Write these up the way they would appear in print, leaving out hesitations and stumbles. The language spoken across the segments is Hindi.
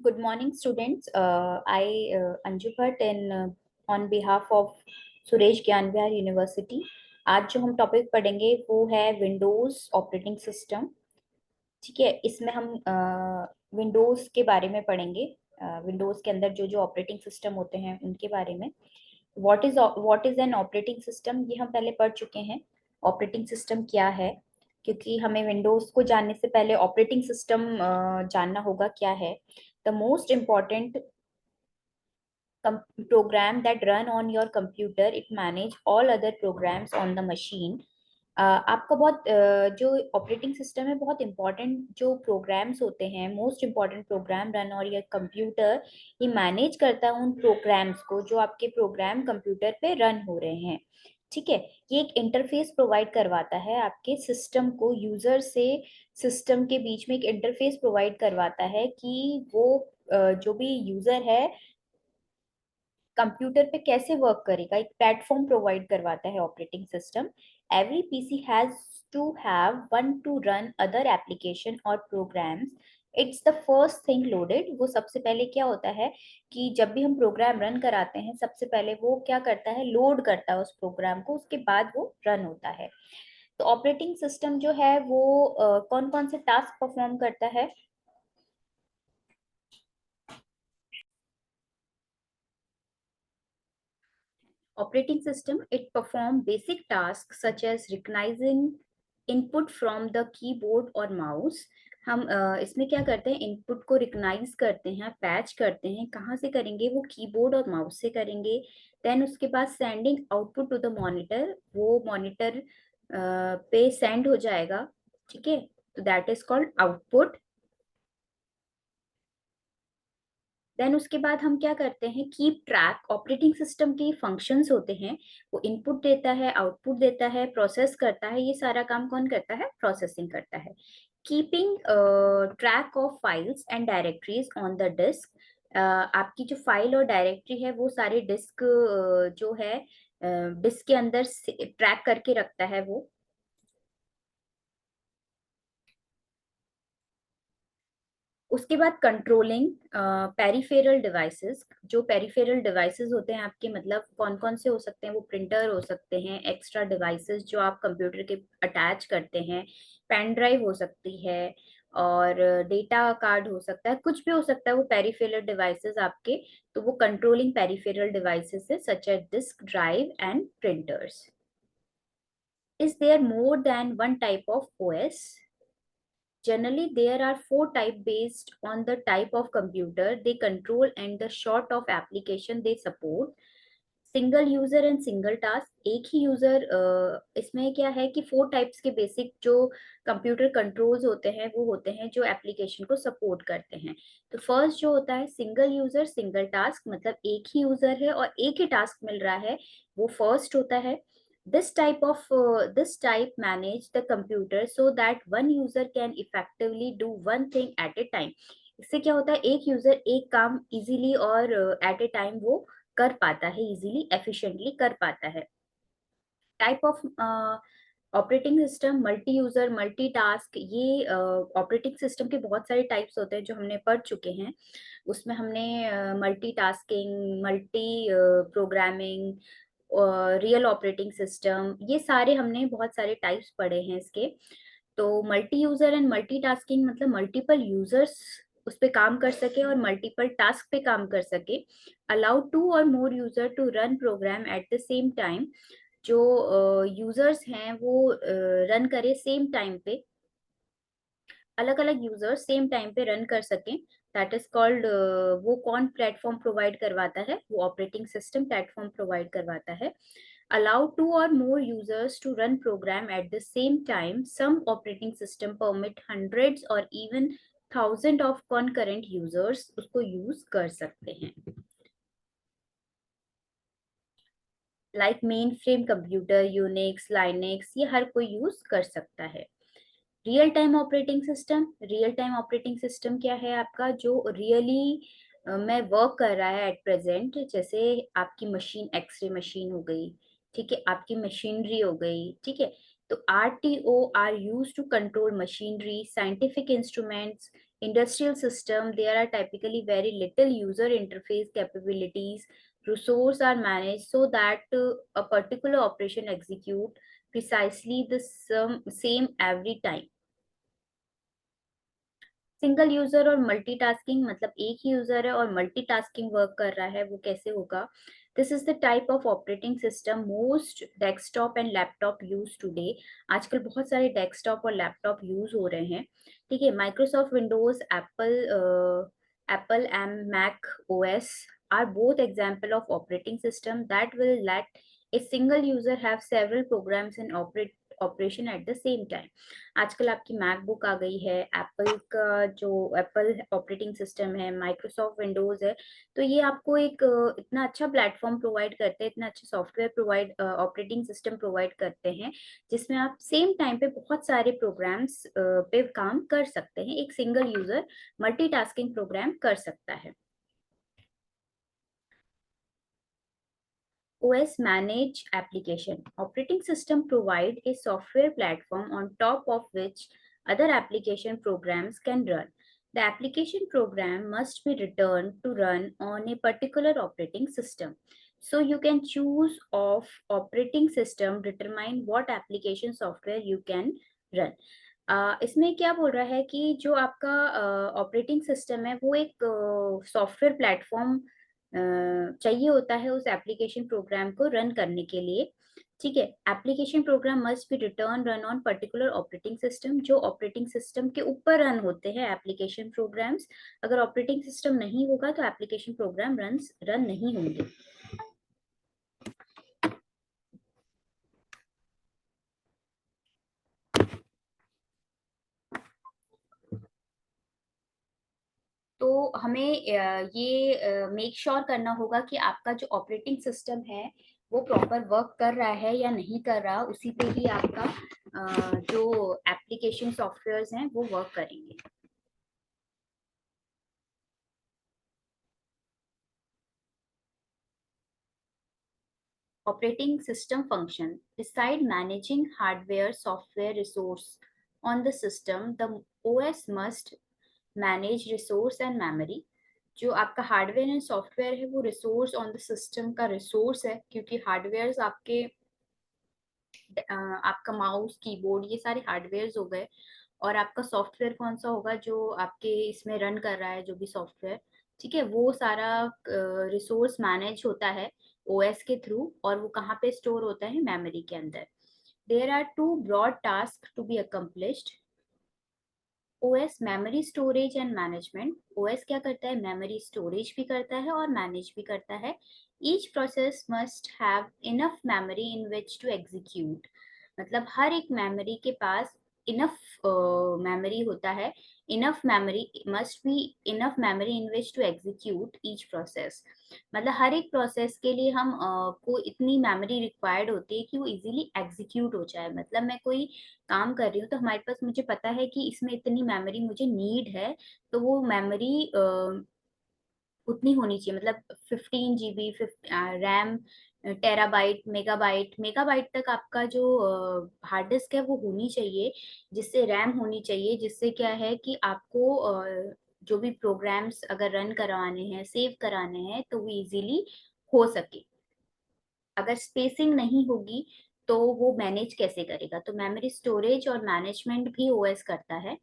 Good morning, students. Anju Bhatt and on behalf of Suresh ज्ञान विहार यूनिवर्सिटी। आज जो हम टॉपिक पढ़ेंगे वो है विंडोज ऑपरेटिंग सिस्टम। ठीक है, इसमें हम विंडोज के बारे में पढ़ेंगे। विंडोज के अंदर जो जो ऑपरेटिंग सिस्टम होते हैं उनके बारे में। What is an operating system, ये हम पहले पढ़ चुके हैं। ऑपरेटिंग सिस्टम क्या है, क्योंकि हमें विंडोज को जानने से पहले ऑपरेटिंग सिस्टम जानना होगा क्या है। The most important program that run on your computer, it manage all other programs on the machine। आपका बहुत जो ऑपरेटिंग सिस्टम है, बहुत इंपॉर्टेंट जो प्रोग्राम्स होते हैं, मोस्ट इम्पॉर्टेंट प्रोग्राम रन और ये कंप्यूटर ये मैनेज करता है उन प्रोग्राम्स को जो आपके प्रोग्राम कंप्यूटर पे रन हो रहे हैं। ठीक है, ये एक इंटरफेस प्रोवाइड करवाता है आपके सिस्टम को, यूजर से सिस्टम के बीच में एक इंटरफेस प्रोवाइड करवाता है कि वो जो भी यूजर है कंप्यूटर पे कैसे वर्क करेगा, एक प्लेटफॉर्म प्रोवाइड करवाता है operating system. Every PC has to have one to run other application और programs. It's the first thing loaded. वो सबसे पहले क्या होता है कि जब भी हम प्रोग्राम रन कराते हैं सबसे पहले वो क्या करता है, लोड करता है उस प्रोग्राम को, उसके बाद वो रन होता है। तो ऑपरेटिंग सिस्टम जो है वो कौन कौन से टास्क परफॉर्म करता है। Operating system, it perform basic tasks such as recognizing input from the keyboard or mouse। हम इसमें क्या करते हैं, इनपुट को रिकग्नाइज करते हैं, पैच करते हैं। कहाँ से करेंगे, वो कीबोर्ड और माउस से करेंगे। देन उसके बाद sending output to the monitor, वो मॉनिटर पे सेंड हो जाएगा। ठीक है, तो that is called output. Then उसके बाद हम क्या करते हैं, कीप ट्रैक। ऑपरेटिंग सिस्टम के फंक्शंस होते हैं, वो इनपुट देता है, आउटपुट देता है, प्रोसेस करता है। ये सारा काम कौन करता है, प्रोसेसिंग करता है। Keeping track of files and directories on the disk. आपकी जो फाइल और डायरेक्टरी है वो सारे डिस्क जो है डिस्क के अंदर ट्रैक करके रखता है वो। उसके बाद कंट्रोलिंग पेरिफेरल डिवाइसेस। जो पेरिफेरल डिवाइसेस होते हैं आपके, मतलब कौन कौन से हो सकते हैं, वो प्रिंटर हो सकते हैं, एक्स्ट्रा डिवाइसेस जो आप कंप्यूटर के अटैच करते हैं, पेन ड्राइव हो सकती है, और डेटा कार्ड हो सकता है, कुछ भी हो सकता है वो पेरिफेरल डिवाइसेस आपके। तो वो कंट्रोलिंग पेरिफेरल डिवाइसेस है, such as disk drive and printers. Is there more than one type of OS? Generally, there are four type based on the type of computer they control and the sort of application they support। Single user and single task, एक ही यूजर। इसमें क्या है कि फोर टाइप्स के बेसिक जो कंप्यूटर कंट्रोल्स होते हैं वो होते हैं जो एप्लीकेशन को सपोर्ट करते हैं। तो फर्स्ट जो होता है सिंगल यूजर सिंगल टास्क, मतलब एक ही यूजर है और एक ही टास्क मिल रहा है, वो फर्स्ट होता है। This type manage the computer so that one user can effectively do one thing at a time। इससे क्या होता है, एक यूजर एक काम इजीली और एट ए टाइम वो कर पाता है, इजीली एफिशिएंटली कर पाता है। Type of operating system, multi user multitask. ये ऑपरेटिंग सिस्टम के बहुत सारे टाइप्स होते हैं जो हमने पढ़ चुके हैं। उसमें हमने multitasking, multi programming, real operating system, ये सारे हमने बहुत सारे टाइप्स पढ़े हैं इसके। तो मल्टी यूजर एंड मल्टीटास्किंग मतलब मल्टीपल यूजर्स उस पे काम कर सके और मल्टीपल टास्क पे काम कर सके। Allow two or more user to run program at the same time. जो यूजर्स हैं वो रन करे सेम टाइम पे, अलग अलग यूजर्स सेम टाइम पे रन कर सकें। दैट इज कॉल्ड, वो कौन प्लेटफॉर्म प्रोवाइड करवाता है, वो ऑपरेटिंग सिस्टम प्लेटफॉर्म प्रोवाइड करवाता है। Allow two or more users to run program at the same time. Some operating system permit hundreds or even thousand of concurrent users उसको यूज कर सकते हैं। Like mainframe computer, Unix, Linux, ये हर कोई यूज कर सकता है। Real time operating system, real time operating system क्या है आपका, जो रियली में वर्क कर रहा है एट प्रेजेंट। जैसे आपकी मशीन, एक्सरे मशीन हो गई, ठीक है, आपकी मशीनरी हो गई, ठीक है। तो RTO are use to control machinery, scientific instruments, Industrial system, there are typically very little user interface capabilities. Resources are managed so that a particular operation execute precisely the same every time. Single user और मल्टीटास्किंग, मतलब एक ही यूजर है और मल्टीटास्किंग वर्क कर रहा है, वो कैसे होगा? This is the type of operating system most desktop and laptop use today. आजकल बहुत सारे डेस्कटॉप और लैपटॉप यूज हो रहे हैं। ठीक है, Microsoft Windows, Apple and Mac OS are both example of operating system that will let a single user have several programs in operation at the same time. आजकल आपकी मैकबुक आ गई है, एप्पल का जो एप्पल ऑपरेटिंग सिस्टम है, माइक्रोसॉफ्ट विंडोज है, तो ये आपको एक इतना अच्छा प्लेटफॉर्म प्रोवाइड करते हैं, इतना अच्छा software provide operating system provide करते हैं, जिसमें आप सेम टाइम पे बहुत सारे प्रोग्राम्स पे काम कर सकते हैं। एक सिंगल यूजर मल्टीटास्किंग प्रोग्राम कर सकता है। OS manage application. Operating system provide a software platform on top of which other application programs can run. The application program must be returned to run on a particular operating system. So you can choose of operating system determine what application software you can run. इसमें क्या बोल रहा है कि जो आपका ऑपरेटिंग सिस्टम है वो एक सॉफ्टवेयर प्लेटफॉर्म चाहिए होता है उस एप्लीकेशन प्रोग्राम को रन करने के लिए। ठीक है, application program must be return run on particular operating system. जो ऑपरेटिंग सिस्टम के ऊपर रन होते हैं एप्लीकेशन प्रोग्राम्स, अगर ऑपरेटिंग सिस्टम नहीं होगा तो एप्लीकेशन प्रोग्राम रन नहीं होंगे। तो हमें ये मेक श्योर करना होगा कि आपका जो ऑपरेटिंग सिस्टम है वो प्रॉपर वर्क कर रहा है या नहीं कर रहा, उसी पे ही आपका जो एप्लीकेशन सॉफ्टवेयर्स हैं वो वर्क करेंगे। Operating system function. Beside managing hardware, software resource on the system, the OS must manage resource and memory. जो आपका हार्डवेयर एंड सॉफ्टवेयर है वो रिसोर्स ऑन द सिस्टम का रिसोर्स है, क्योंकि हार्डवेयर आपके आपका माउस, कीबोर्ड, ये सारे हार्डवेयर हो गए। और आपका सॉफ्टवेयर कौन सा होगा जो आपके इसमें रन कर रहा है, जो भी सॉफ्टवेयर, ठीक है, वो सारा रिसोर्स मैनेज होता है ओएस के थ्रू, और वो कहाँ पे स्टोर होता है? मेमोरी के अंदर। There are two broad task to be accomplished. OS memory storage and management. OS क्या करता है? मेमोरी स्टोरेज भी करता है और मैनेज भी करता है। Each process must have enough memory in which to execute. मतलब हर एक मेमोरी के पास इनफ मेमोरी होता है। Enough memory must be enough memory in which to execute each process. मतलब हर एक प्रोसेस के लिए हम को इतनी मेमोरी रिक्वायर्ड होती है कि वो इजीली एग्जीक्यूट हो जाए। मतलब मैं कोई काम कर रही हूँ तो हमारे पास, मुझे पता है कि इसमें इतनी मेमोरी मुझे नीड है, तो वो मेमोरी उतनी होनी चाहिए। मतलब 15 GB RAM, terabyte, megabyte, megabyte तक आपका जो हार्ड डिस्क है वो होनी चाहिए, जिससे रैम होनी चाहिए, जिससे क्या है कि आपको जो भी प्रोग्राम्स अगर रन करवाने हैं, सेव कराने हैं, तो वो इजीली हो सके। अगर स्पेसिंग नहीं होगी तो वो मैनेज कैसे करेगा? तो मेमोरी स्टोरेज और मैनेजमेंट भी ओएस करता है।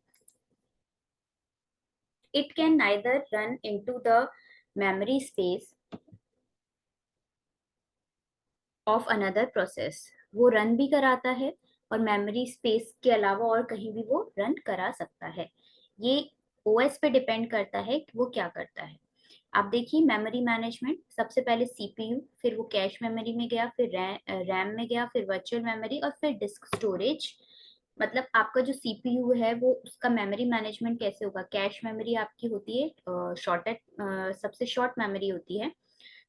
It can neither run into the memory space of another process. वो रन भी कराता है और मेमोरी स्पेस के अलावा और कहीं भी वो रन करा सकता है। ये ओएस पे डिपेंड करता है कि वो क्या करता है। आप देखिए मेमोरी मैनेजमेंट, सबसे पहले सीपीयू, फिर वो कैश मेमोरी में गया, फिर रैम में गया, फिर वर्चुअल मेमोरी और फिर डिस्क स्टोरेज। मतलब आपका जो सीपीयू है वो उसका मेमोरी मैनेजमेंट कैसे होगा? कैश मेमोरी आपकी होती है शॉर्टेड, सबसे शॉर्ट मेमोरी होती है।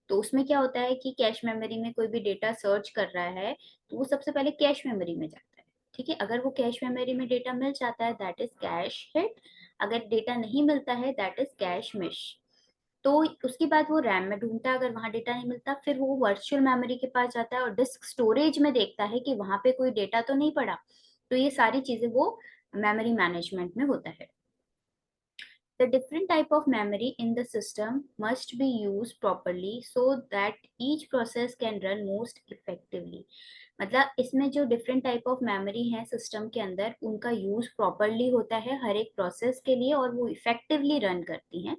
तो उसमें क्या होता है कि कैश मेमोरी में कोई भी डेटा सर्च कर रहा है तो वो सबसे पहले कैश मेमोरी में जाता है। ठीक है, अगर वो कैश मेमोरी में डेटा मिल जाता है दैट इज कैश हिट। अगर डेटा नहीं मिलता है दैट इज कैश मिस। तो उसके बाद वो रैम में ढूंढता है, अगर वहां डेटा नहीं मिलता फिर वो वर्चुअल मेमोरी के पास जाता है और डिस्क स्टोरेज में देखता है कि वहां पे कोई डेटा तो नहीं पड़ा। तो ये सारी चीजें वो मेमोरी मैनेजमेंट में होता है। The different type of memory in the system must be used properly so that each process can run most effectively. मतलब इसमें जो डिफरेंट टाइप ऑफ मेमोरी है सिस्टम के अंदर उनका यूज प्रॉपरली होता है हर एक प्रोसेस के लिए और वो इफेक्टिवली रन करती हैं.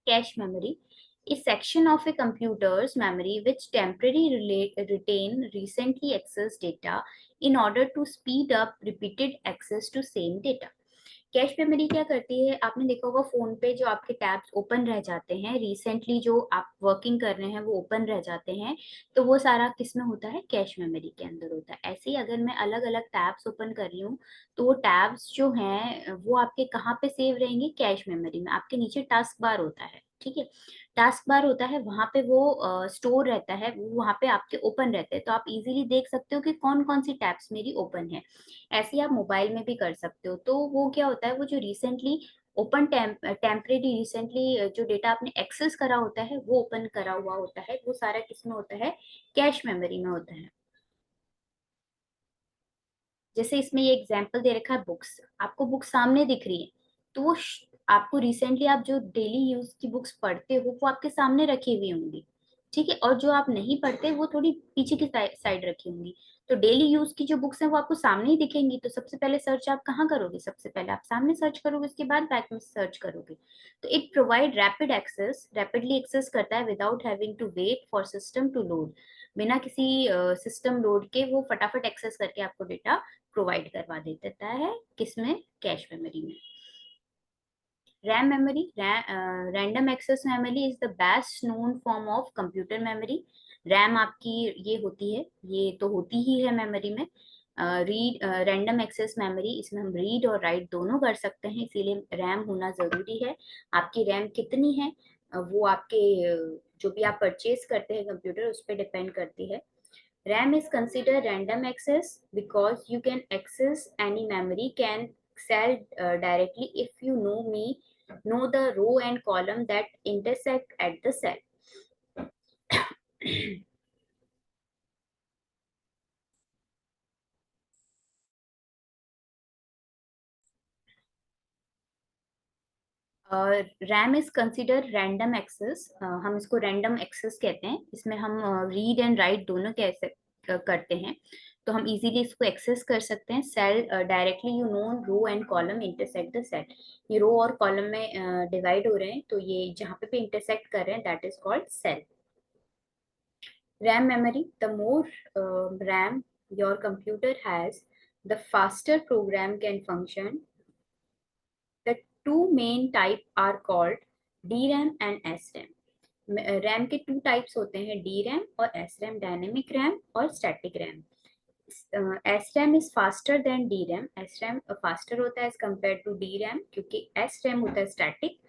Cache memory is section of a computer's memory which temporarily retain recently accessed data in order to speed up repeated access to same data. Cache memory क्या करती है, आपने देखा होगा फोन पे जो आपके टैब्स ओपन रह जाते हैं रिसेंटली, जो आप वर्किंग कर रहे हैं वो ओपन रह जाते हैं, तो वो सारा किस में होता है, कैश मेमोरी के अंदर होता है. ऐसे ही अगर मैं अलग अलग टैब्स ओपन कर रही हूँ तो वो टैब्स जो हैं वो आपके कहाँ पे सेव रहेंगे, कैश मेमोरी में. आपके नीचे टास्क बार होता है, ठीक है, टास्क बार होता है, वहां पे वो स्टोर रहता है, वो वहां पे आपके ओपन रहते हैं, तो आप इजीली देख सकते हो कि कौन कौन सी टैब्स मेरी ओपन है. ऐसे ही आप मोबाइल में भी कर सकते हो. तो वो क्या होता है, वो जो रिसेंटली ओपन टेम्परेरी रिसेंटली जो डेटा आपने एक्सेस करा होता है वो ओपन करा हुआ होता है, वो सारा किस में होता है, कैश मेमोरी में होता है. जैसे इसमें ये एग्जांपल दे रखा है बुक्स, आपको बुक सामने दिख रही है, तो वो आपको रिसेंटली आप जो डेली यूज की बुक्स पढ़ते हो वो आपके सामने रखी हुई होंगी, ठीक है, और जो आप नहीं पढ़ते वो थोड़ी पीछे की साइड रखी होंगी. तो डेली यूज की जो बुक्स हैं वो आपको सामने ही दिखेंगी, तो सबसे पहले सर्च आप कहाँ करोगे, सबसे पहले आप सामने सर्च करोगे, उसके बाद बैक में सर्च करोगे. तो it provide rapid access, rapidly access करता है without having to wait for system to load. बिना किसी सिस्टम लोड के वो फटाफट एक्सेस करके आपको डेटा प्रोवाइड करवा देता है, किसमें, कैश मेमोरी में. RAM memory, random access memory is the best known form of computer memory. RAM आपकी ये होती है, ये तो होती ही है मेमोरी में. रीड रैंडम एक्सेस मेमोरी, इसमें हम रीड और राइट दोनों कर सकते हैं, इसीलिए रैम होना जरूरी है. आपकी रैम कितनी है वो आपके जो भी आप परचेज करते हैं कंप्यूटर उस पर डिपेंड करती है. RAM is considered random access because you can access any memory can cell directly if you know the row and column that intersect at the cell. RAM is consider random access, हम इसको रैंडम एक्सेस कहते हैं. इसमें हम रीड एंड राइट दोनों कैसे करते हैं, तो हम इजीली इसको एक्सेस कर सकते हैं. Cell directly you know row and column intersect the cell, ये रो और कॉलम में डिवाइड हो रहे हैं, तो ये जहाँ पे इंटरसेक्ट कर रहे हैं that is called cell. RAM memory, the more RAM your computer has, the faster program can function. The two main type are called DRAM and SRAM. RAM के टू टाइप्स होते हैं, डी रैम और एस रैम, डायनेमिक रैम और static RAM. S RAM is faster than D RAM, S RAM faster होता है as compare to D RAM, क्योंकि एस रैम होता है स्टैटिक,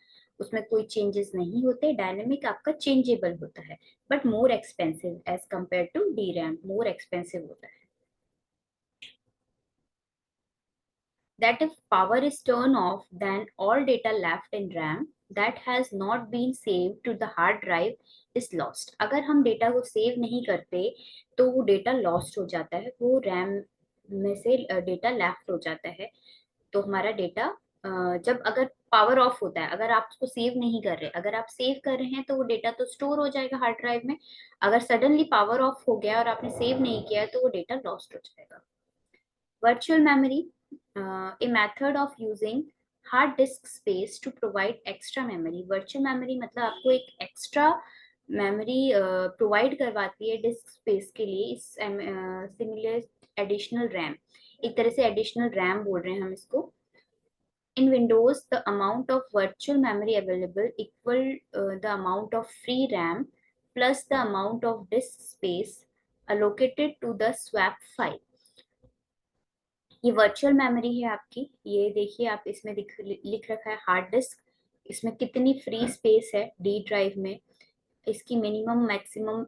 उसमें कोई चेंजेस नहीं होते. डायनेमिक आपका चेंजेबल होता है but more expensive as compare to D RAM, more expensive होता है. That if power is turned off, then all data left in RAM that has not been saved to the hard drive is lost. अगर हम डेटा को सेव नहीं करते तो वो डेटा लॉस्ट हो जाता है, वो रैम में से डेटा लेफ्ट हो जाता है. तो हमारा डेटा जब अगर पावर ऑफ होता है, अगर आप उसको सेव नहीं कर रहे, अगर आप सेव कर रहे हैं तो वो डेटा तो स्टोर हो जाएगा हार्ड ड्राइव में. अगर सडनली पावर ऑफ हो गया और आपने सेव नहीं किया तो वो डेटा लॉस्ट हो जाएगा. Virtual memory, a method of using hard disk space to provide extra memory. Virtual memory मतलब आपको एक extra memory provide करवाती है disk space के लिए. इस similar additional RAM, एक तरह से additional RAM बोल रहे हैं हम इसको. In Windows, the amount of virtual memory available equal the amount of free RAM plus the amount of disk space allocated to the swap file. ये वर्चुअल मेमोरी है आपकी, ये देखिए आप इसमें लिख रखा है हार्ड डिस्क, इसमें कितनी फ्री स्पेस है डी ड्राइव में, इसकी मिनिमम मैक्सिमम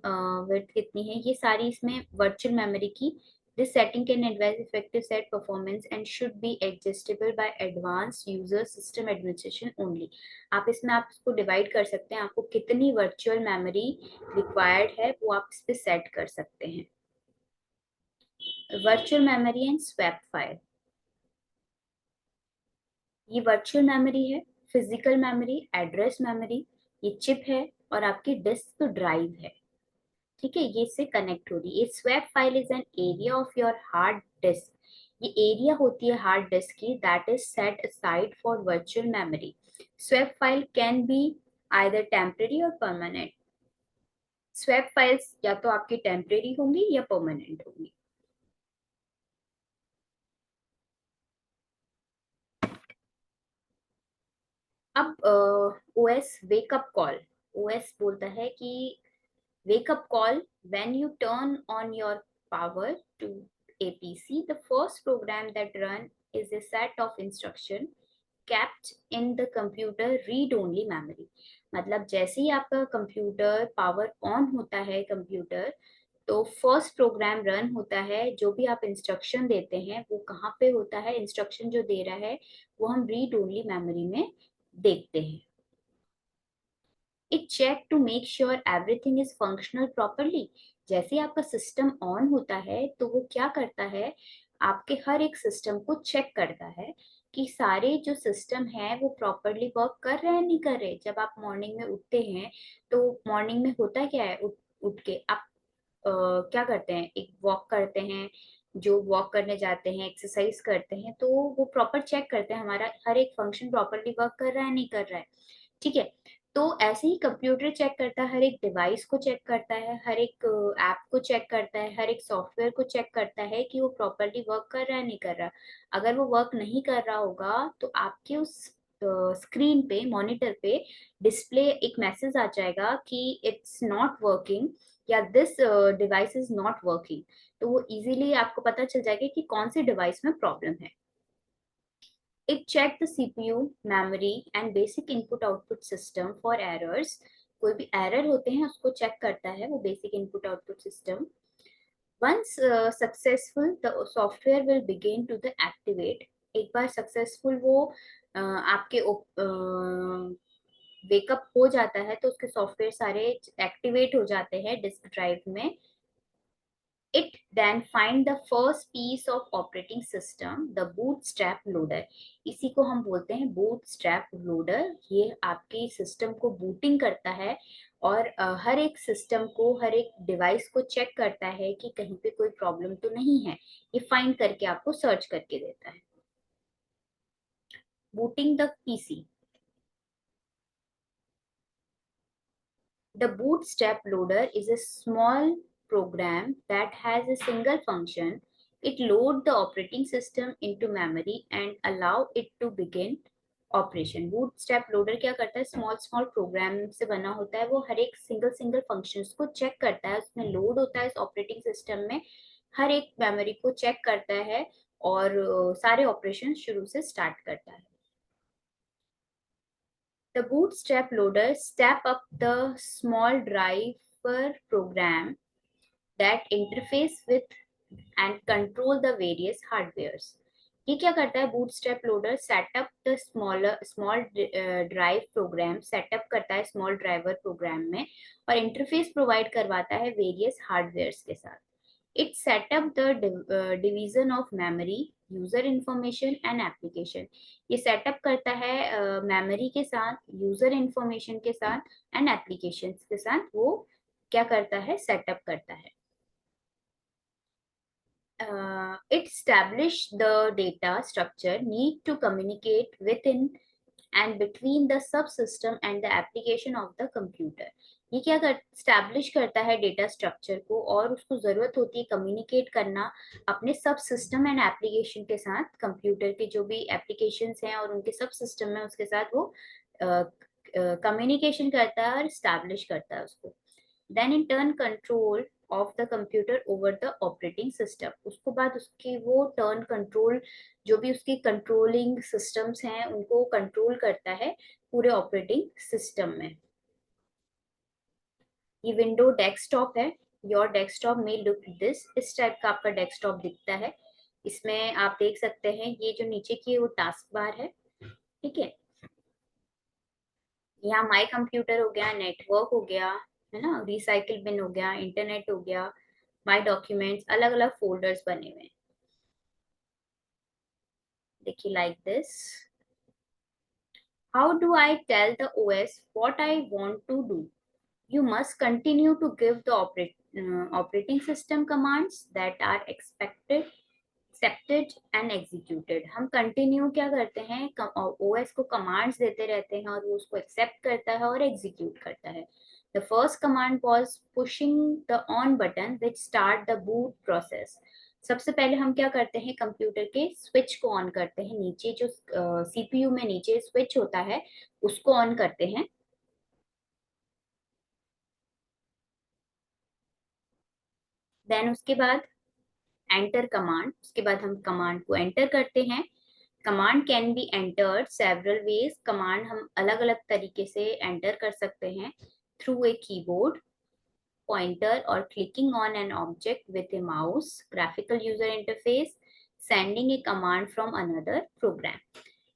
विड्थ कितनी है, ये सारी इसमें वर्चुअल मेमोरी की. This setting can advise effective set performance and should be adjustable by advance user system administration only. आप इसमें आप इसको डिवाइड कर सकते हैं, आपको कितनी वर्चुअल मेमोरी रिक्वायर्ड है वो आप इस पे सेट कर सकते हैं. Virtual memory and swap file. ये वर्चुअल मेमोरी है, फिजिकल मेमोरी, एड्रेस मेमोरी, ये चिप है, और आपकी डिस्क ड्राइव है। ठीक है, ये इससे कनेक्ट हो रही है। Swap file is an area of your hard disk, ये एरिया होती है हार्ड डिस्क की, that is set aside for virtual memory. Swap file can be either temporary और परमानेंट। स्वैप फाइल्स या तो आपकी टेम्परेरी होंगी या परमानेंट होंगी। अब ओएस वेकअप कॉल, ओएस बोलता है कि wake up call, when you turn on your power to APC, the first program that run is a set of instruction kept in the computer read only memory। मतलब जैसे ही आपका कंप्यूटर पावर ऑन होता है कंप्यूटर, तो फर्स्ट प्रोग्राम रन होता है। जो भी आप इंस्ट्रक्शन देते हैं वो कहाँ पे होता है, इंस्ट्रक्शन जो दे रहा है वो हम रीड ओनली मेमोरी में देखते हैं। It check to make sure everything is functional properly. जैसे ही आपका सिस्टम ऑन होता है तो वो क्या करता है, आपके हर एक सिस्टम को चेक करता है कि सारे जो सिस्टम है वो प्रॉपरली वर्क कर रहे हैं नहीं कर रहे। जब आप मॉर्निंग में उठते हैं तो मॉर्निंग में होता क्या है, उठ के आप क्या करते हैं, एक वॉक करते हैं। जो वॉक करने जाते हैं, एक्सरसाइज करते हैं, तो वो प्रॉपर चेक करते हैं हमारा हर एक फंक्शन प्रॉपरली वर्क कर रहा है नहीं कर रहा है। ठीक है, तो ऐसे ही कंप्यूटर चेक करता है, हर एक डिवाइस को चेक करता है, हर एक ऐप को चेक करता है, हर एक सॉफ्टवेयर को चेक करता है कि वो प्रॉपरली वर्क कर रहा है नहीं कर रहा। अगर वो वर्क नहीं कर रहा होगा तो आपके उस स्क्रीन पे, मॉनिटर पे डिस्प्ले एक मैसेज आ जाएगा कि इट्स नॉट वर्किंग या this device is not working. तो वो इजीली आपको पता चल जाएगा कि कौन सी डिवाइस में प्रॉब्लम है। It check the CPU, memory and basic input output system for errors। कोई भी एरर होते हैं उसको चेक करता है वो basic input output system. Once successful the software will begin to the activate. एक बार सक्सेसफुल वो आपके वेकअप हो जाता है तो उसके सॉफ्टवेयर सारे एक्टिवेट हो जाते हैं डिस्क ड्राइव में। It then find the first piece of operating system, the bootstrap loader। इसी को हम बोलते हैं bootstrap loader। ये आपके सिस्टम को बूटिंग करता है और हर एक सिस्टम को, हर एक डिवाइस को चेक करता है कि कहीं पे कोई प्रॉब्लम तो नहीं है। ये फाइंड करके आपको सर्च करके देता है। Booting the PC. The bootstrap loader is a small program that has a single function. It loads the operating system into memory and allow it to begin operation. Bootstrap loader क्या करता है, स्मॉल स्मॉल प्रोग्राम से बना होता है। वो हर एक सिंगल सिंगल फंक्शंस को चेक करता है, उसमें लोड होता है इस ऑपरेटिंग सिस्टम में, हर एक मेमोरी को चेक करता है और सारे ऑपरेशन शुरू से स्टार्ट करता है। The bootstrap loader step up the small driver program that interface with and control the various hardwares। ये क्या करता है, bootstrap loader setup the small drive program, setup करता है स्मॉल ड्राइवर प्रोग्राम में और इंटरफेस प्रोवाइड करवाता है वेरियस हार्डवेयर्स के साथ। It setup the division of memory, user information and application. ये सेटअप करता है मेमोरी के साथ, यूजर इंफॉर्मेशन के साथ एंड एप्लीकेशन के साथ। वो क्या करता है, सेटअप करता है। It establish the data structure need to communicate within and between the subsystem and the application of the computer। ये क्या कर स्टैब्लिश करता है डेटा स्ट्रक्चर को, और उसको जरूरत होती है कम्युनिकेट करना अपने सब सिस्टम एंड एप्लीकेशन के साथ। कंप्यूटर के जो भी एप्लीकेशंस हैं और उनके सब सिस्टम है उसके साथ वो कम्युनिकेशन करता है और स्टैब्लिश करता है उसको। Then in turn control of the computer over the operating system. उसके बाद उसकी वो टर्न कंट्रोल, जो भी उसकी कंट्रोलिंग सिस्टम्स हैं उनको कंट्रोल करता है पूरे ऑपरेटिंग सिस्टम में। ये विंडो डेस्कटॉप है। योर डेस्कटॉप में लुक दिस, इस टाइप का आपका डेस्कटॉप दिखता है। इसमें आप देख सकते हैं ये जो नीचे की है वो टास्क बार है। ठीक है, यहाँ माई कंप्यूटर हो गया, नेटवर्क हो गया, है ना, रिसाइकिल बिन हो गया, इंटरनेट हो गया, माई डॉक्यूमेंट्स, अलग अलग फोल्डर्स बने हुए हैं। देखिए like this. How do I tell the OS what I want to do? You must continue to give the operating system commands that are expected, accepted and executed. हम कंटिन्यू क्या करते हैं, ओएस को कमांड्स देते रहते हैं और वो उसको एक्सेप्ट करता है और एग्जीक्यूट करता है. The first command was pushing the on button which start the boot process. सबसे पहले हम क्या करते हैं, कंप्यूटर के स्विच को ऑन करते हैं. नीचे जो सीपीयू में नीचे स्विच होता है उसको ऑन करते हैं. देन उसके बाद एंटर कमांड, उसके बाद हम कमांड को एंटर करते हैं. Command can be entered several ways. Command हम अलग अलग तरीके से एंटर कर सकते हैं. थ्रू ए कीबोर्ड, पॉइंटर और clicking on an object with a mouse. Graphical user interface, sending a command from another program.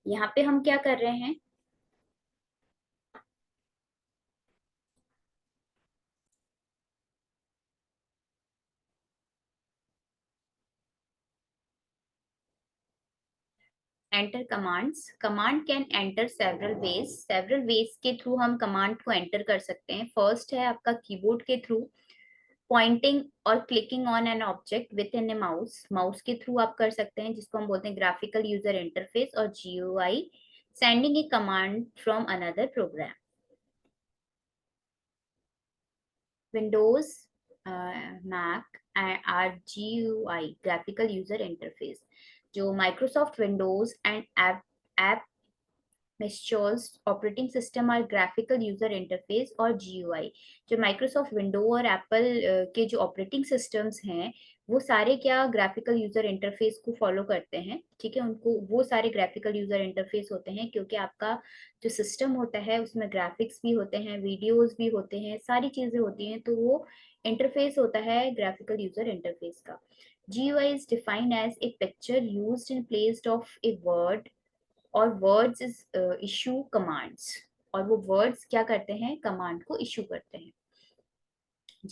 यहाँ पे हम क्या कर रहे हैं, enter commands. Command can enter several ways. Several ways के थ्रू हम कमांड को एंटर कर सकते हैं. फर्स्ट है आपका कीबोर्ड के थ्रू, पॉइंटिंग और clicking on an object within a mouse. Mouse के थ्रू आप कर सकते हैं जिसको हम बोलते हैं ग्राफिकल यूजर इंटरफेस और GUI. Sending a command from another program. Windows, Mac are GUI, graphical user interface. जो माइक्रोसॉफ्ट विंडोज एंड ऐप मिस्चोस ऑपरेटिंग सिस्टम और ग्राफिकल यूजर इंटरफेस और जीयूआई. जो माइक्रोसॉफ्ट विंडो और एप्पल के जो ऑपरेटिंग सिस्टम्स हैं वो सारे क्या ग्राफिकल यूजर इंटरफेस को फॉलो करते हैं. ठीक है, उनको वो सारे ग्राफिकल यूजर इंटरफेस होते हैं क्योंकि आपका जो सिस्टम होता है उसमें ग्राफिक्स भी होते हैं, वीडियोस भी होते हैं, सारी चीजें होती हैं, तो वो इंटरफेस होता है ग्राफिकल यूजर इंटरफेस का. GUI is defined as a picture used in place of a word और वर्ड्स इज इशू कमांड्स. और वो वर्ड्स क्या करते हैं, कमांड को इशू करते हैं.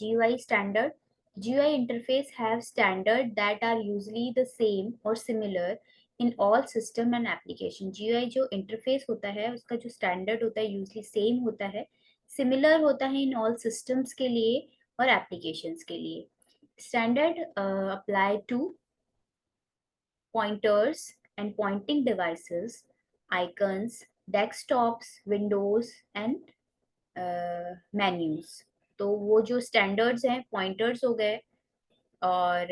GUI standard. GUI interface have standard that are usually the same or similar in all system and application. GUI जो इंटरफेस होता है उसका जो स्टैंडर्ड होता है यूजली सेम होता है, सिमिलर होता है इन ऑल सिस्टम्स के लिए और एप्लीकेशंस के लिए. Standard apply to pointers and pointing devices, icons, desktops, windows and menus. तो वो जो स्टैंडर्ड्स हैं, पॉइंटर्स हो गए और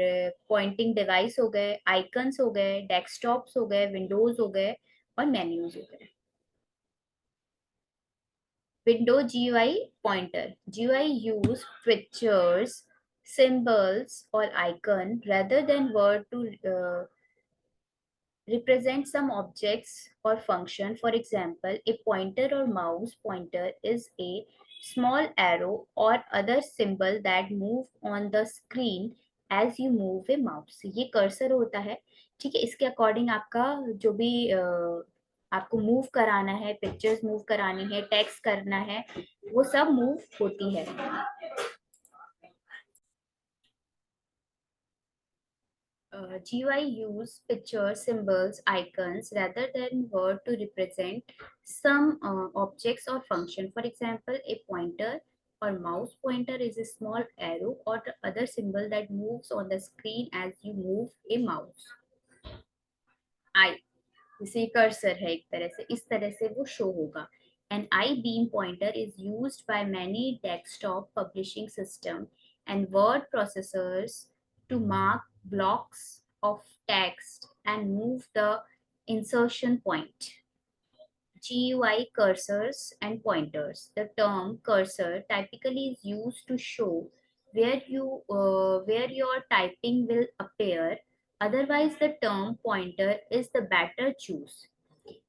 पॉइंटिंग डिवाइस हो गए, आइकन्स हो गए, डेस्कटॉप्स हो गए, विंडोज हो गए और मेन्यूज हो गए. Window GUI pointer. GUI use pictures, symbols or icon rather than word to represent some objects or function. For example, a pointer or mouse pointer is a small arrow or other symbol that move on the screen as you move a mouse. ये कर्सर होता है. ठीक है, इसके अकॉर्डिंग आपका जो भी आपको मूव कराना है, पिक्चर्स मूव करानी है, टेक्स्ट करना है, वो सब मूव होती है. GUI use pictures, symbols, icons rather than word to represent some objects or function. For example, a pointer or mouse pointer is a small arrow or the other symbol that moves on the screen as you move a mouse. I जैसे कर्सर है, एक तरह से इस तरह से वो शो होगा. An I-beam pointer is used by many desktop publishing system and word processors to mark blocks of text and move the insertion point. GUI cursors and pointers. The term cursor typically is used to show where your typing will appear. Otherwise, the term pointer is the better choose.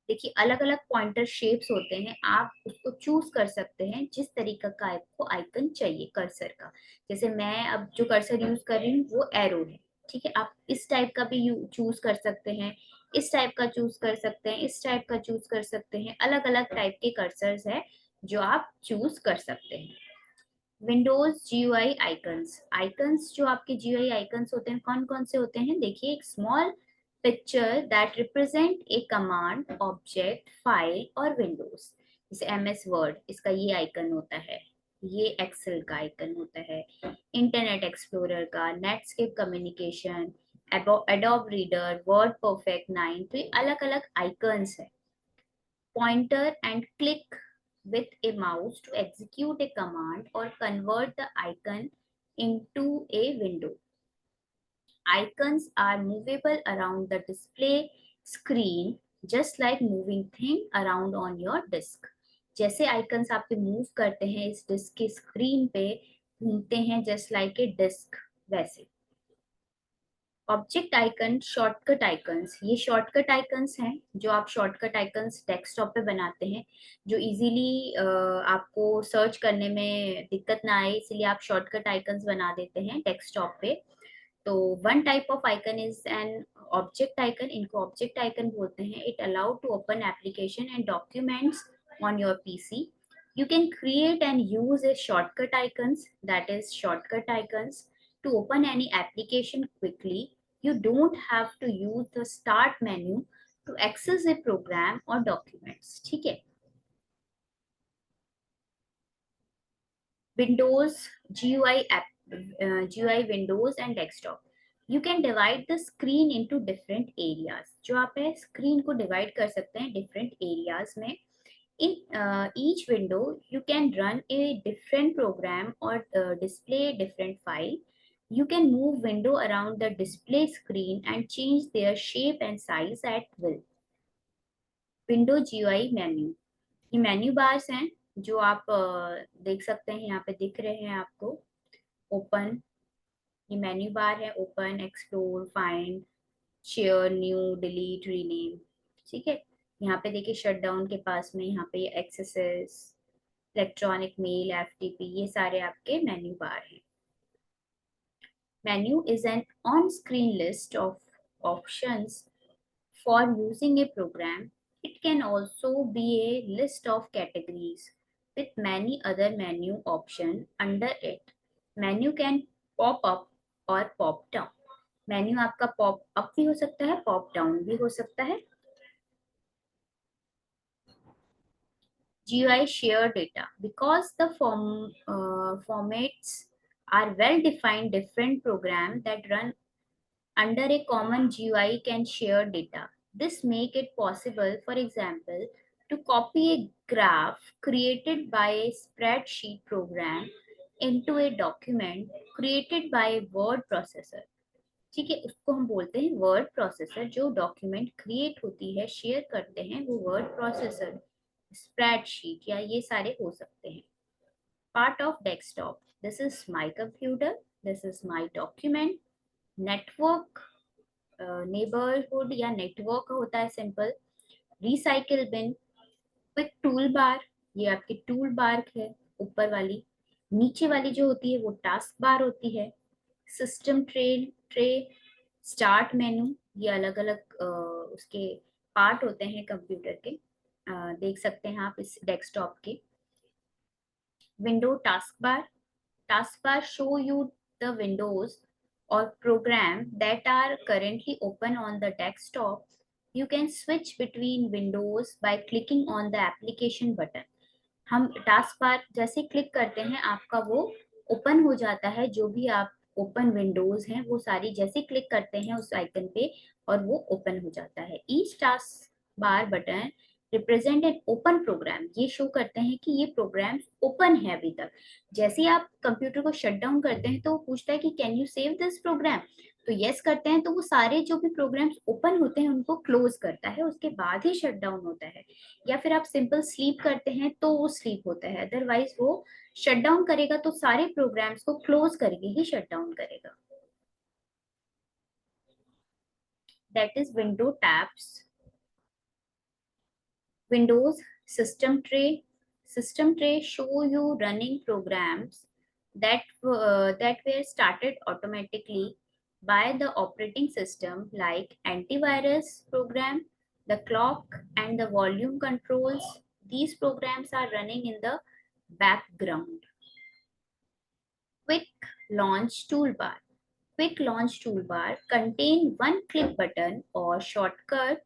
देखिए अलग अलग पॉइंटर शेप्स होते हैं, आप उसको चूज कर सकते हैं जिस तरीका का आपको आइकन चाहिए कर्सर का. जैसे मैं अब जो कर्सर यूज कर रही हूँ वो एरो है. ठीक है, आप इस टाइप का भी चूज कर सकते हैं, इस टाइप का चूज कर सकते हैं, इस टाइप का चूज कर सकते हैं. अलग अलग टाइप के कर्सर्स है जो आप चूज कर सकते हैं. Windows GUI icons. आइकन्स जो आपके GUI आइकन्स होते हैं कौन कौन से होते हैं, देखिए एक small picture that represent a command, object, file और windows. जैसे MS Word, इसका ये आइकन होता है, ये Excel का आइकन होता है, इंटरनेट एक्सप्लोरर का, Netscape communication, Adobe Reader, Word Perfect 9, तो ये अलग अलग आइकन्स है. Pointer and click with a mouse to execute a command or convert the icon into a window. Icons are movable around the display screen just like moving thing around on your disk. जैसे आइकन्स आपके मूव करते हैं इस डिस्क की स्क्रीन पे, घूमते हैं जस्ट लाइक ए डिस्क, वैसे. ऑब्जेक्ट आइकन, शॉर्टकट आइकन्स, ये शॉर्टकट आइकन्स हैं जो आप शॉर्टकट आइकन्स डेस्कटॉप पे बनाते हैं, जो इजीली आपको सर्च करने में दिक्कत ना आए, इसलिए आप शॉर्टकट आइकन्स बना देते हैं डेस्कटॉप पे. तो one type of icon is an object icon. इनको ऑब्जेक्ट आइकन बोलते हैं. It allow to open application and documents on your PC. You can create and use a shortcut icons, that is shortcut icons, to open any application quickly. You don't have to use the start menu to access a program or documents. ठीक है. Windows GUI app, GUI Windows and desktop. You can divide the screen into different areas. जो आप है screen को divide कर सकते हैं different areas में. In each window, you can run a different program or display a different file. You can move window around the display screen and change their shape and size at will. Window GUI menu. ये मेन्यू बार्स हैं जो आप देख सकते हैं, यहाँ पे दिख रहे हैं आपको. ओपन, ये मेन्यू बार है. Open, explore, find, share, new, delete, rename. ठीक है. यहाँ पे देखिए शट डाउन के पास में यहाँ पे एक्सेसेस, इलेक्ट्रॉनिक मेल, एफटीपी, ये सारे आपके मेन्यू बार हैं. Menu is an on-screen list of options for using a program. It can also be a list of categories with many other menu options under it. Menu can pop up or pop down. Menu आपका pop up भी हो सकता है, pop down भी हो सकता है. GUI share data. Because the formats are well defined, different programs that run under a common GUI can share data. This make it possible, for example, to copy a graph created by a spreadsheet program into a document created by a word processor. ठीक है, उसको हम बोलते हैं वर्ड प्रोसेसर. जो डॉक्यूमेंट क्रिएट होती है, शेयर करते हैं, वो वर्ड प्रोसेसर, स्प्रेडशीट या ये सारे हो सकते हैं. Part of desktop. This is my computer, this is my document. Network, neighbourhood या नेटवर्क होता है simple. Recycle bin, quick tool bar, ये आपकी टूल बार है ऊपर वाली. नीचे वाली जो होती है वो टास्क बार होती है. सिस्टम ट्रे, स्टार्ट मेनू, ये अलग अलग उसके पार्ट होते हैं कंप्यूटर के. देख सकते हैं आप इस डेस्कटॉप के. Window task bar show you the Windows or program that are currently open on the desktop. You can switch between windows by clicking on the application button. हम टास्क बार जैसे क्लिक करते हैं आपका वो ओपन हो जाता है. जो भी आप ओपन विंडोज हैं वो सारी जैसे क्लिक करते हैं उस आइकन पे और वो ओपन हो जाता है. Each task bar button represent an open program. ये शो करते हैं कि ये प्रोग्राम ओपन है अभी तक. जैसे ही आप कंप्यूटर को शट डाउन करते हैं तो वो पूछता है कि can you save this program. तो यस करते हैं तो वो सारे जो भी प्रोग्राम्स ओपन होते हैं उनको क्लोज करता है, उसके बाद ही शट डाउन होता है. या फिर आप सिंपल स्लीप करते हैं तो वो स्लीप होता है, अदरवाइज वो शट डाउन करेगा तो सारे प्रोग्राम्स को क्लोज करके ही शट डाउन करेगा. That is window tabs. Windows system tray. System tray show you running programs that were started automatically by the operating system, like antivirus program, the clock, and the volume controls. These programs are running in the background. Quick launch toolbar. Quick launch toolbar contain one click button or shortcut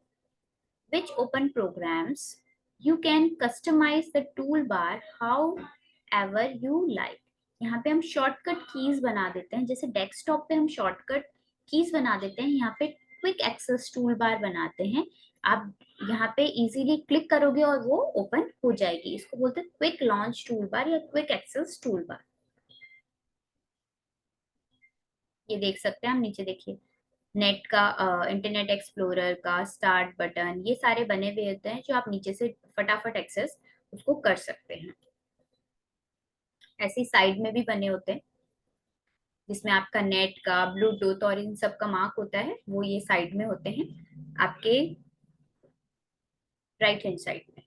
which open programs. You can customize the toolbar however you like. यहाँ पे हम शॉर्टकट कीज बना देते हैं, जैसे डेस्कटॉप पे हम शॉर्टकट कीज बना देते हैं, यहाँ पे क्विक एक्सेस टूल बार बनाते हैं। आप यहाँ पे इजीली क्लिक करोगे और वो ओपन हो जाएगी। इसको बोलते हैं क्विक लॉन्च टूल बार या क्विक एक्सेस टूल बार। ये देख सकते हैं हम, नीचे देखिए नेट का, इंटरनेट एक्सप्लोरर का, स्टार्ट बटन, ये सारे बने हुए होते हैं जो आप नीचे से फटाफट एक्सेस उसको कर सकते हैं। ऐसी साइड में भी बने होते हैं जिसमें आपका नेट का, ब्लूटूथ और इन सब का मार्क होता है, वो ये साइड में होते हैं आपके राइट हैंड साइड में।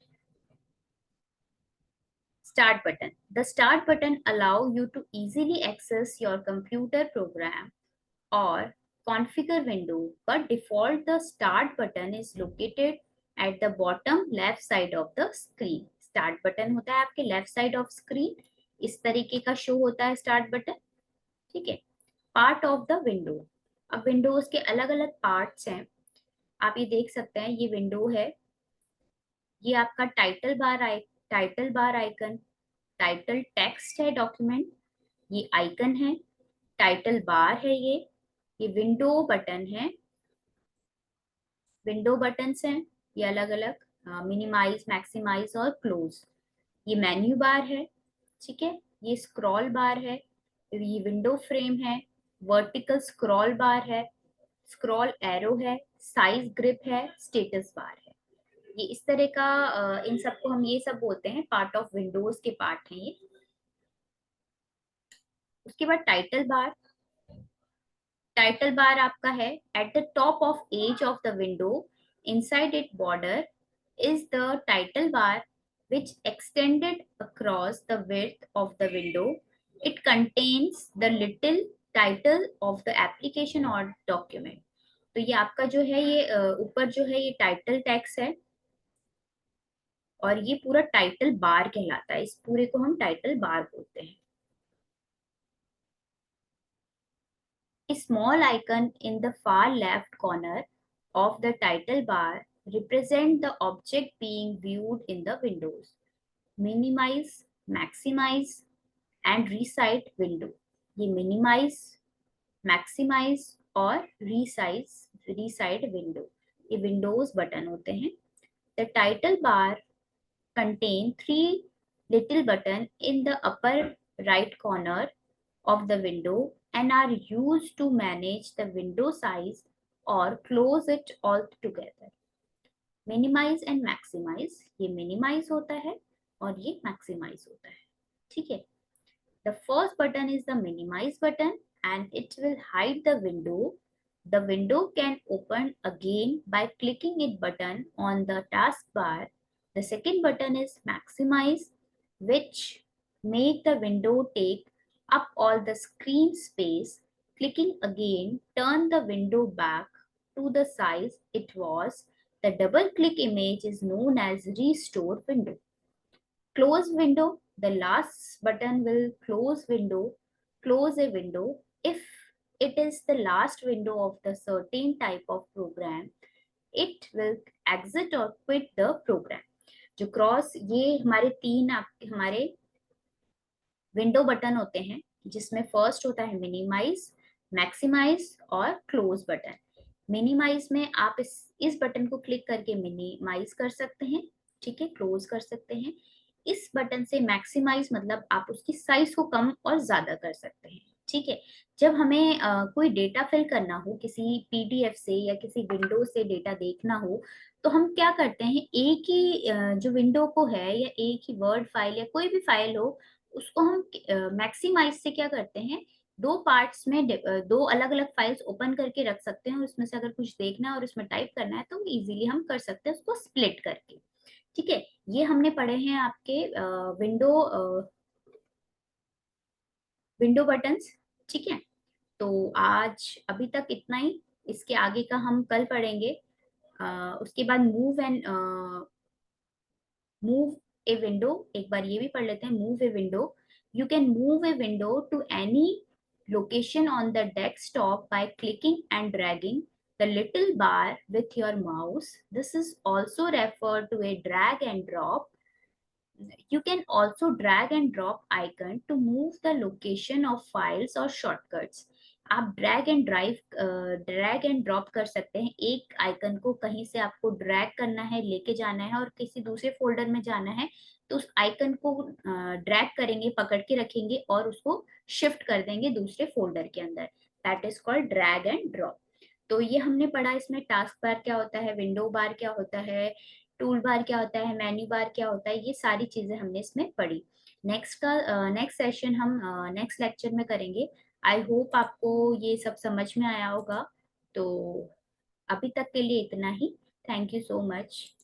Start button, the start button allow you to easily access your computer program or configure window, but default the start button is located at the bottom left side of the screen. Start button होता है आपके left side of screen, इस तरीके का शो होता है start button। ठीक है। पार्ट ऑफ द विंडो, अब विंडोज के अलग अलग पार्ट्स हैं, आप ये देख सकते हैं। ये विंडो है, ये आपका title bar icon, title text है डॉक्यूमेंट, ये आइकन है, टाइटल बार है, ये विंडो बटन है, विंडो बटन्स हैं ये अलग अलग, मिनिमाइज, मैक्सिमाइज और क्लोज। ये मेन्यू बार है, ठीक है। ये स्क्रॉल बार है, ये विंडो फ्रेम है, वर्टिकल स्क्रॉल बार है, स्क्रॉल एरो है, साइज ग्रिप है, स्टेटस बार है। ये इस तरह का, इन सबको हम ये सब बोलते हैं पार्ट ऑफ विंडोज के पार्ट हैं ये। उसके बाद टाइटल बार आपका है at the top of edge of the window, inside it border is the title bar which extended across the width of the window. It contains the little title of the application or document. तो ये आपका जो है, ये ऊपर जो है ये टाइटल टैक्स है और ये पूरा टाइटल बार कहलाता है। इस पूरे को हम टाइटल बार बोलते हैं। A small icon in the far left corner of the title bar represent the object being viewed in the windows. Minimize, maximize and resize window. ये minimize, maximize और resize window, ये windows बटन होते हैं। The title bar contain three little button in the upper right corner of the window and are used to manage the window size or close it all together. Minimize and maximize, ये minimize होता है और ये maximize होता है। ठीक है। The first button is the minimize button and it will hide the window. The window can open again by clicking it button on the taskbar. The second button is maximize, which make the window take up all the screen space. Clicking again, turn the window back to the size it was. The double click image is known as restore window. Close window, the last button will close a window if it is the last window of the certain type of program. It will exit or quit the program. जो क्रॉस, ये हमारे तीन हमारे विंडो बटन होते हैं, जिसमें फर्स्ट होता है मिनिमाइज, मैक्सिमाइज और क्लोज बटन। मिनिमाइज में आप इस बटन को क्लिक करके मिनिमाइज कर सकते हैं, ठीक है, क्लोज कर सकते हैं। इस बटन से मैक्सिमाइज मतलब आप उसकी साइज को कम और ज्यादा कर सकते हैं। ठीक है। जब हमें कोई डेटा फिल करना हो, किसी पीडीएफ से या किसी विंडो से डेटा देखना हो, तो हम क्या करते हैं, एक ही जो विंडो को है या एक ही वर्ड फाइल या कोई भी फाइल हो, उसको हम मैक्सिमाइज से क्या करते हैं, दो पार्ट्स में दो अलग अलग फाइल्स ओपन करके रख सकते हैं और उसमें से अगर कुछ देखना है और उसमें टाइप करना है तो इजीली हम कर सकते हैं उसको स्प्लिट करके। ठीक है। ये हमने पढ़े हैं आपके विंडो बटन्स। ठीक है। तो आज अभी तक इतना ही, इसके आगे का हम कल पढ़ेंगे। उसके बाद मूव ए विंडो, एक बार ये भी पढ़ लेते हैं। Move a window, you can move a window to any location on the desktop by clicking and dragging the little bar with your mouse. This is also referred to a drag and drop. You can also drag and drop icon to move the location of files or shortcuts. आप ड्रैग एंड ड्रॉप कर सकते हैं। एक आइकन को कहीं से आपको ड्रैग करना है, लेके जाना है और किसी दूसरे फोल्डर में जाना है, तो उस आइकन को ड्रैग करेंगे, पकड़ के रखेंगे और उसको शिफ्ट कर देंगे दूसरे फोल्डर के अंदर। That is called drag and drop. तो ये हमने पढ़ा। इसमें टास्क बार क्या होता है, विंडो बार क्या होता है, टूल बार क्या होता है, मेन्यू बार क्या होता है, ये सारी चीजें हमने इसमें पढ़ी। नेक्स्ट सेशन हम नेक्स्ट लेक्चर में करेंगे। आई होप आपको ये सब समझ में आया होगा। तो अभी तक के लिए इतना ही। Thank you so much.